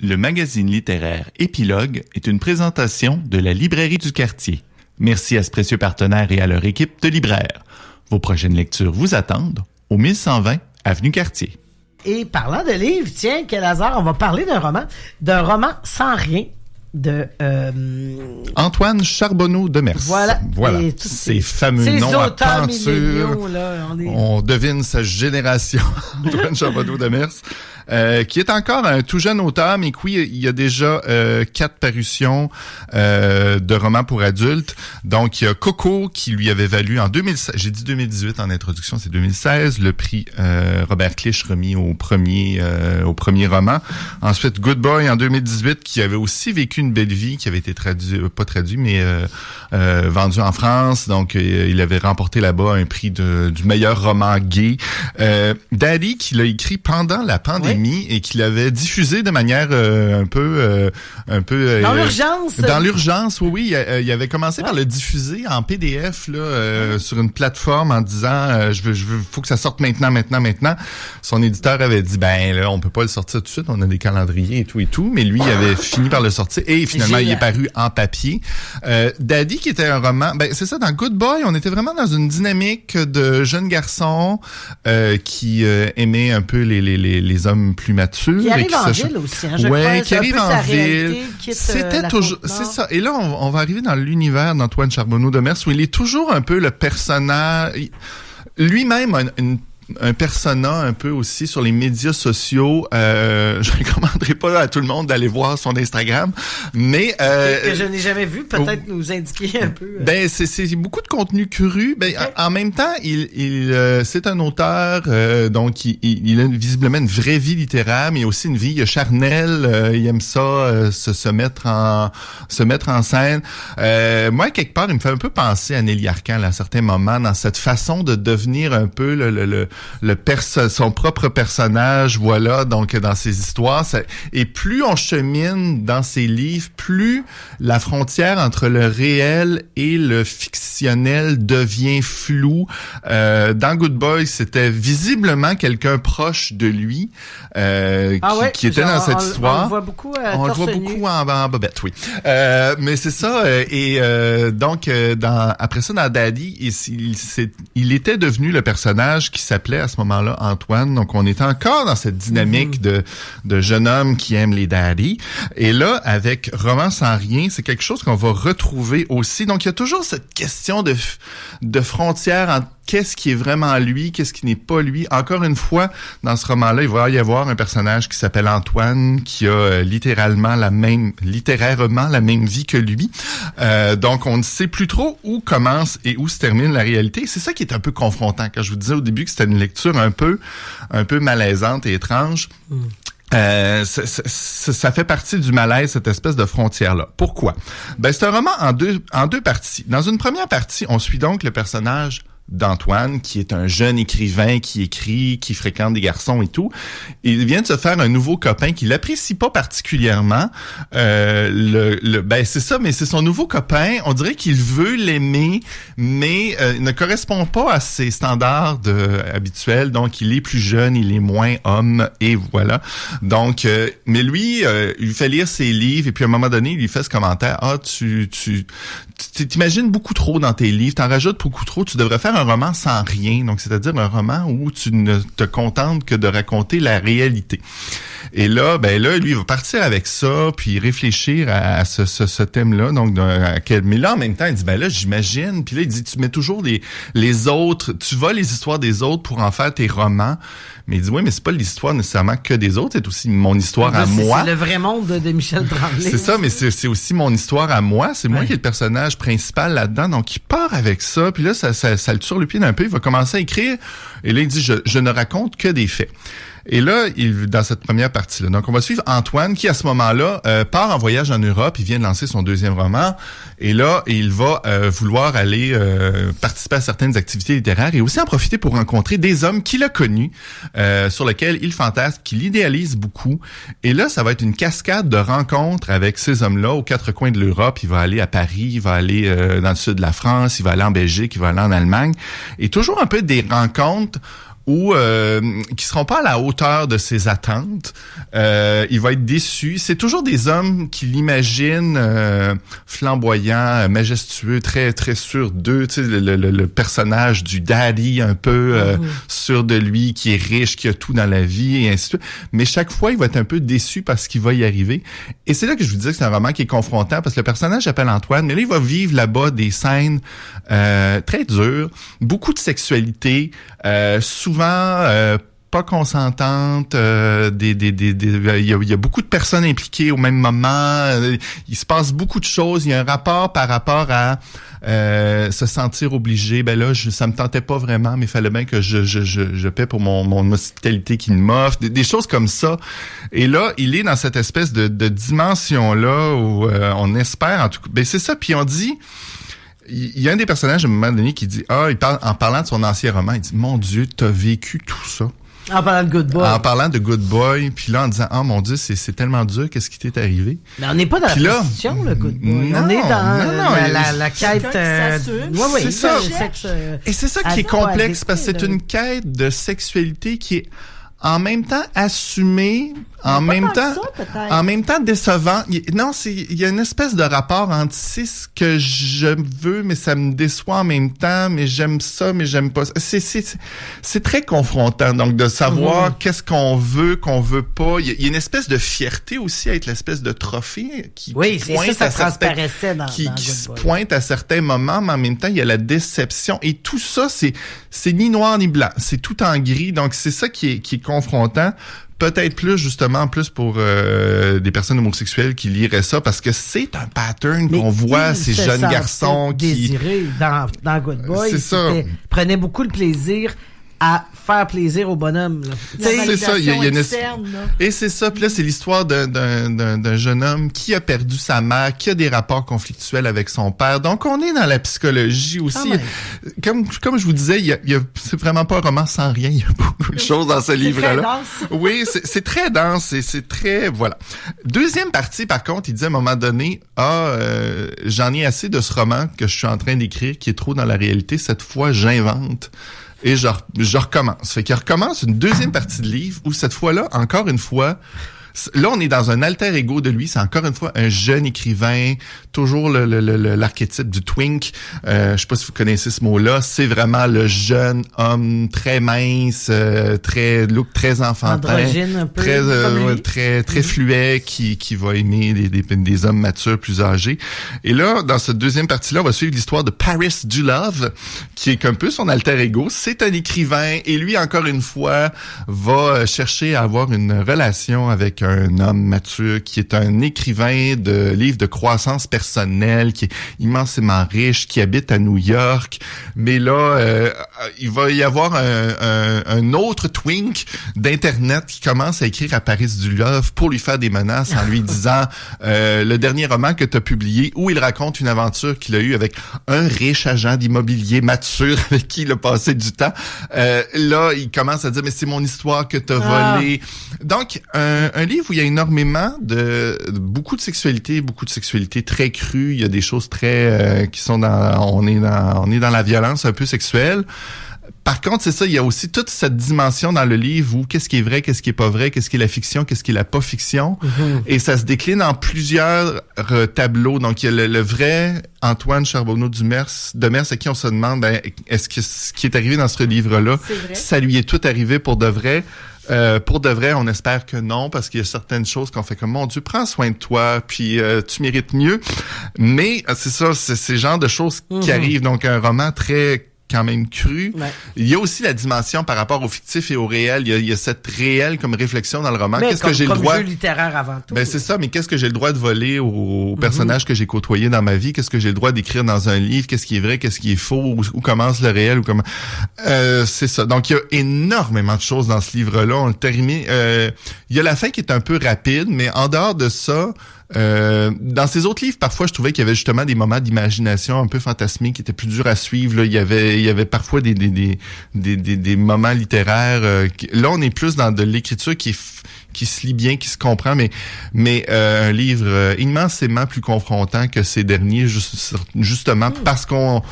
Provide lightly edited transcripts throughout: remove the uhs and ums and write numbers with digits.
Le magazine littéraire Épilogue est une présentation de la Librairie du Quartier. Merci à ce précieux partenaire et à leur équipe de libraires. Vos prochaines lectures vous attendent au 1120 Avenue Cartier. Et parlant de livres, tiens, quel hasard, on va parler d'un roman sans rien de Antoine Charbonneau de Mers. Voilà. Ces fameux noms à peinture. On devine sa génération. Antoine Charbonneau de Mers. Qui est encore un tout jeune auteur, mais oui, il y a déjà 4 parutions de romans pour adultes. Donc, il y a Coco, qui lui avait valu en 2016, j'ai dit 2018 en introduction, c'est 2016, le prix Robert Clich remis au premier roman. Ensuite, Good Boy en 2018, qui avait aussi vécu une belle vie, qui avait été vendu en France. Donc, il avait remporté là-bas un prix du meilleur roman gay. Daddy, qui l'a écrit pendant la pandémie, et qu'il avait diffusé de manière un peu dans l'urgence. Dans l'urgence, oui. Il avait commencé par le diffuser en PDF là, sur une plateforme en disant faut que ça sorte maintenant. Son éditeur avait dit là on peut pas le sortir tout de suite, on a des calendriers et tout, mais lui il avait fini par le sortir et finalement il est paru en papier. Daddy, qui était un roman, c'est ça, dans Good Boy, on était vraiment dans une dynamique de jeunes garçons qui aimaient un peu les hommes plus matures. Qui arrive en ville aussi, je crois. Qui arrive en ville. C'était toujours, c'est ça. Et là, on va arriver dans l'univers d'Antoine Charbonneau de Mers, où il est toujours un peu le personnage. Lui-même a un persona un peu aussi sur les médias sociaux. Je recommanderais pas à tout le monde d'aller voir son Instagram, mais que je n'ai jamais vu, peut-être nous indiquer un peu. C'est beaucoup de contenu cru. En même temps, c'est un auteur, donc il a visiblement une vraie vie littéraire, mais aussi une vie charnelle. Il aime ça, se mettre en scène. Moi, quelque part, il me fait un peu penser à Nelly Arcan à certains moments, dans cette façon de devenir un peu son propre personnage, voilà, donc dans ses histoires. Et plus on chemine dans ses livres, plus la frontière entre le réel et le fictionnel devient floue. Dans Good Boy, c'était visiblement quelqu'un proche de lui qui était dans cette histoire. On le voit beaucoup en bobette, oui. Mais c'est ça. Donc, après ça, dans Daddy, il était devenu le personnage qui s'appelait à ce moment-là Antoine. Donc, on était encore dans cette dynamique de jeune homme qui aime les daddies. Et là, avec Roman sans rien, c'est quelque chose qu'on va retrouver aussi. Donc, il y a toujours cette question de frontière entre qu'est-ce qui est vraiment lui, qu'est-ce qui n'est pas lui. Encore une fois, dans ce roman-là, il va y avoir un personnage qui s'appelle Antoine, qui a littérairement la même vie que lui. Donc, on ne sait plus trop où commence et où se termine la réalité. C'est ça qui est un peu confrontant. Quand je vous disais au début que c'était une lecture un peu malaisante et étrange. Ça fait partie du malaise, cette espèce de frontière-là. Pourquoi? C'est un roman en deux parties. Dans une première partie, on suit donc le personnage d'Antoine, qui est un jeune écrivain qui écrit, qui fréquente des garçons et tout. Il vient de se faire un nouveau copain qu'il apprécie pas particulièrement. C'est ça, mais c'est son nouveau copain. On dirait qu'il veut l'aimer, mais il ne correspond pas à ses standards habituels. Donc, il est plus jeune, il est moins homme, et voilà. Donc, mais lui, il lui fait lire ses livres, et puis à un moment donné, il lui fait ce commentaire: tu t'imagines beaucoup trop dans tes livres, t'en rajoutes beaucoup trop, tu devrais faire un roman sans rien, donc c'est-à-dire un roman où tu ne te contentes que de raconter la réalité. Et là, lui, il va partir avec ça, puis réfléchir à ce thème-là. Donc, mais là, en même temps, il dit, j'imagine. Puis là, il dit, tu mets toujours les autres, tu vas les histoires des autres pour en faire tes romans. Mais il dit, oui, mais c'est pas l'histoire nécessairement que des autres, c'est aussi mon histoire à moi. C'est le vrai monde de Michel Tremblay. C'est ça, mais c'est aussi mon histoire à moi. C'est moi qui est le personnage principal là-dedans. Donc, il part avec ça, puis là, ça le tire le pied un peu. Il va commencer à écrire. Et là, il dit, je ne raconte que des faits. Et là, dans cette première partie-là, donc on va suivre Antoine qui, à ce moment-là, part en voyage en Europe. Il vient de lancer son 2e roman. Et là, il va vouloir aller participer à certaines activités littéraires et aussi en profiter pour rencontrer des hommes qu'il a connus, sur lesquels il fantasme, qu'il idéalise beaucoup. Et là, ça va être une cascade de rencontres avec ces hommes-là aux 4 coins de l'Europe. Il va aller à Paris, il va aller dans le sud de la France, il va aller en Belgique, il va aller en Allemagne. Et toujours un peu des rencontres ou qui seront pas à la hauteur de ses attentes. Il va être déçu. C'est toujours des hommes qui l'imaginent flamboyant, majestueux, très très sûr d'eux. Tu sais, le personnage du daddy un peu sûr de lui, qui est riche, qui a tout dans la vie et ainsi de suite. Mais chaque fois, il va être un peu déçu parce qu'il va y arriver. Et c'est là que je vous dis que c'est un roman qui est confrontant parce que le personnage s'appelle Antoine, mais là, il va vivre là-bas des scènes très dures, beaucoup de sexualité, souvent pas consentante, il y a beaucoup de personnes impliquées au même moment, il se passe beaucoup de choses, il y a un rapport par rapport à se sentir obligé. Ben là, ça me tentait pas vraiment, mais il fallait bien que je paie pour mon hospitalité qu'il m'offre, des choses comme ça. Et là, il est dans cette espèce de dimension-là où on espère, en tout cas, ben c'est ça, puis on dit... Il y a un des personnages à un moment donné qui dit il parle en parlant de son ancien roman, il dit mon Dieu, t'as vécu tout ça. En parlant de Good Boy. En parlant de Good Boy, puis là en disant mon Dieu, c'est tellement dur, qu'est-ce qui t'est arrivé. Mais on n'est pas dans la prostitution, le Good Boy. Non, on est dans la quête. Oui, c'est ça. Et c'est ça qui est complexe parce que c'est une quête de sexualité qui est en même temps assumé, en même temps décevant. Il y a une espèce de rapport entre c'est ce que je veux, mais ça me déçoit en même temps, mais j'aime ça, mais j'aime pas ça. C'est très confrontant, donc de savoir qu'est-ce qu'on veut pas. Il y a une espèce de fierté aussi à être l'espèce de trophée qui pointe pointe à certains moments, mais en même temps, il y a la déception. Et tout ça, c'est ni noir ni blanc. C'est tout en gris. Donc, c'est ça qui est confrontant. Peut-être plus pour des personnes homosexuelles qui liraient ça, parce que c'est un pattern qu'on voit ces jeunes garçons qui... désirés dans Good Boy. C'est ça. Prenaient beaucoup de plaisir à faire plaisir au bonhomme. C'est ça, il y a une externe, et c'est ça. Puis là, c'est l'histoire d'un jeune homme qui a perdu sa mère, qui a des rapports conflictuels avec son père. Donc, on est dans la psychologie aussi. Comme je vous disais, c'est vraiment pas un roman sans rien. Il y a beaucoup de choses dans ce livre-là. Oui, c'est très dense et c'est très... Voilà. Deuxième partie, par contre, il dit à un moment donné, j'en ai assez de ce roman que je suis en train d'écrire qui est trop dans la réalité. Cette fois, j'invente. Et je recommence. Fait qu'il recommence une deuxième partie de livre où cette fois-là, encore une fois, là, on est dans un alter ego de lui. C'est encore une fois un jeune écrivain, toujours l'archétype du twink. Je sais pas si vous connaissez ce mot-là. C'est vraiment le jeune homme très mince, très enfantin, androgyne un peu, très fluet, qui va aimer des hommes matures plus âgés. Et là, dans cette deuxième partie-là, on va suivre l'histoire de Paris Dulove, qui est un peu son alter ego. C'est un écrivain et lui, encore une fois, va chercher à avoir une relation avec un homme mature qui est un écrivain de livres de croissance personnelle, qui est immensément riche, qui habite à New York. Mais là, il va y avoir un autre twink d'Internet qui commence à écrire à Paris Dulove pour lui faire des menaces en lui disant le dernier roman que tu as publié où il raconte une aventure qu'il a eue avec un riche agent d'immobilier mature avec qui il a passé du temps. Là, il commence à dire mais c'est mon histoire que tu as volée. Donc, un livre où il y a énormément beaucoup de sexualité très crue. Il y a des choses très qui sont on est dans la violence un peu sexuelle. Par contre, c'est ça, il y a aussi toute cette dimension dans le livre où qu'est-ce qui est vrai, qu'est-ce qui est pas vrai, qu'est-ce qui est la fiction, qu'est-ce qui est la pas fiction. Et ça se décline en plusieurs tableaux. Donc, il y a le vrai Antoine Charbonneau-Demers à qui on se demande, est-ce que ce qui est arrivé dans ce livre-là, ça lui est tout arrivé pour de vrai? Pour de vrai, on espère que non, parce qu'il y a certaines choses qu'on fait comme, mon Dieu, prends soin de toi, puis tu mérites mieux. Mais c'est ça, c'est ce genre de choses qui arrivent. Donc, un roman très quand même cru. Ouais. Il y a aussi la dimension par rapport au fictif et au réel. Il y a cette réelle comme réflexion dans le roman. Mais qu'est-ce que j'ai le droit jeu littéraire avant tout. Ben c'est ça, mais qu'est-ce que j'ai le droit de voler aux personnages que j'ai côtoyés dans ma vie? Qu'est-ce que j'ai le droit d'écrire dans un livre? Qu'est-ce qui est vrai? Qu'est-ce qui est faux? Où commence le réel? Ou comment c'est ça. Donc il y a énormément de choses dans ce livre-là. On le termine. Il y a la fin qui est un peu rapide, mais en dehors de ça, dans ces autres livres, parfois, je trouvais qu'il y avait justement des moments d'imagination un peu fantasmiques qui étaient plus durs à suivre. Là, il y avait parfois des moments littéraires. Là, on est plus dans de l'écriture qui se lit bien, qui se comprend, mais un livre immensément plus confrontant que ces derniers, justement parce qu'on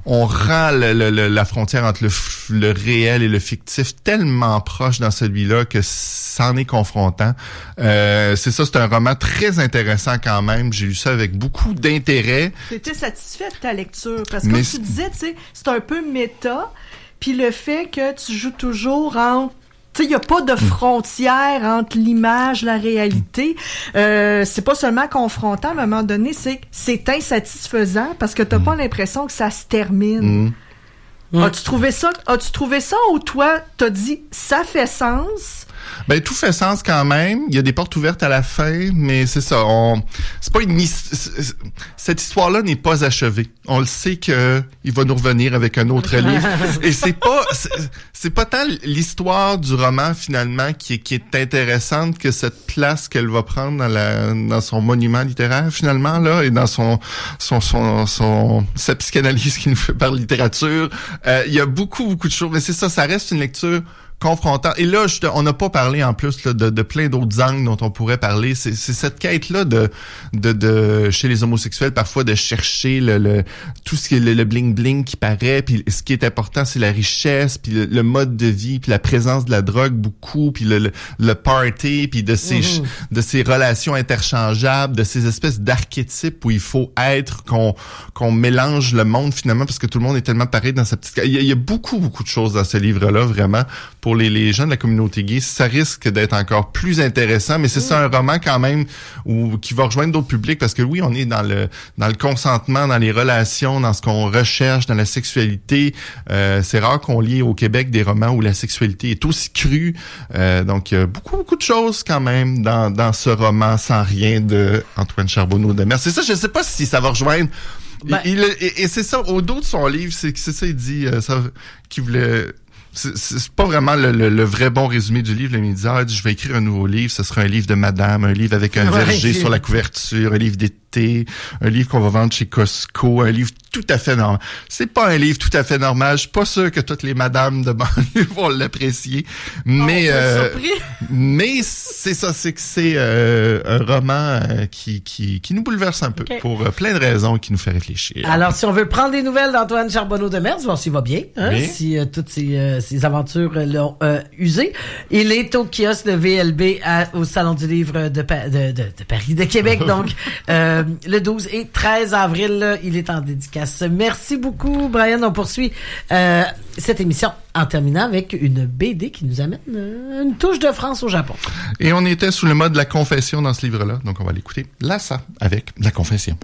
on rend la frontière entre le réel et le fictif tellement proche dans celui-là que c'en est confrontant. C'est un roman très intéressant quand même. J'ai lu ça avec beaucoup d'intérêt. T'étais satisfait de ta lecture? Parce que comme tu disais, tu sais, c'est un peu méta, puis le fait que tu joues toujours en... Tu sais, il n'y a pas de frontière entre l'image, la réalité. C'est pas seulement confrontant, à un moment donné, c'est insatisfaisant parce que t'as pas l'impression que ça se termine. As-tu trouvé ça ou toi, t'as dit, ça fait sens? Ben, tout fait sens quand même. Il y a des portes ouvertes à la fin, mais c'est ça. C'est pas cette histoire-là n'est pas achevée. On le sait que il va nous revenir avec un autre livre. Et c'est pas tant l'histoire du roman finalement qui est intéressante que cette place qu'elle va prendre dans son monument littéraire finalement là et dans sa psychanalyse qui nous fait par littérature. Il y a beaucoup de choses, mais c'est ça reste une lecture confrontant. Et là, on n'a pas parlé en plus là, de plein d'autres angles dont on pourrait parler. C'est cette quête-là de chez les homosexuels parfois de chercher tout ce qui est le bling-bling qui paraît. Puis ce qui est important, c'est la richesse, puis le mode de vie, puis la présence de la drogue beaucoup, puis le party, puis de ces relations interchangeables, de ces espèces d'archétypes où il faut être, qu'on mélange le monde finalement parce que tout le monde est tellement pareil dans sa petite... Il y a beaucoup de choses dans ce livre-là, vraiment. Pour les gens de la communauté gay, ça risque d'être encore plus intéressant, mais c'est ça un roman quand même qui va rejoindre d'autres publics parce que oui, on est dans le consentement, dans les relations, dans ce qu'on recherche, dans la sexualité. C'est rare qu'on lit au Québec des romans où la sexualité est aussi crue. Donc, il y a beaucoup de choses quand même dans ce roman Sans rien de Antoine Charbonneau-Demers. C'est ça, je sais pas si ça va rejoindre. Et c'est ça, au dos de son livre, c'est ça, il dit qu'il voulait... C'est pas vraiment le vrai bon résumé du livre. Il me dit, je vais écrire un nouveau livre. Ce sera un livre de madame, un livre avec un verger sur la couverture, un livre d'été, un livre qu'on va vendre chez Costco, un livre tout à fait normal. C'est pas un livre tout à fait normal. Je suis pas sûr que toutes les madames de banlieue vont l'apprécier. Mais c'est ça, c'est que c'est un roman qui nous bouleverse un peu pour plein de raisons qui nous fait réfléchir. Alors, si on veut prendre des nouvelles d'Antoine Charbonneau-Demers, voir s'il va bien, si toutes ces aventures l'ont usé. Il est au kiosque de VLB au Salon du Livre de Paris, de Québec, donc le 12 et 13 avril, là, il est en dédicace. Merci beaucoup, Brian. On poursuit cette émission en terminant avec une BD qui nous amène une touche de France au Japon. Et on était sous le mode de la confession dans ce livre-là, donc on va l'écouter. Là, ça, avec la confession.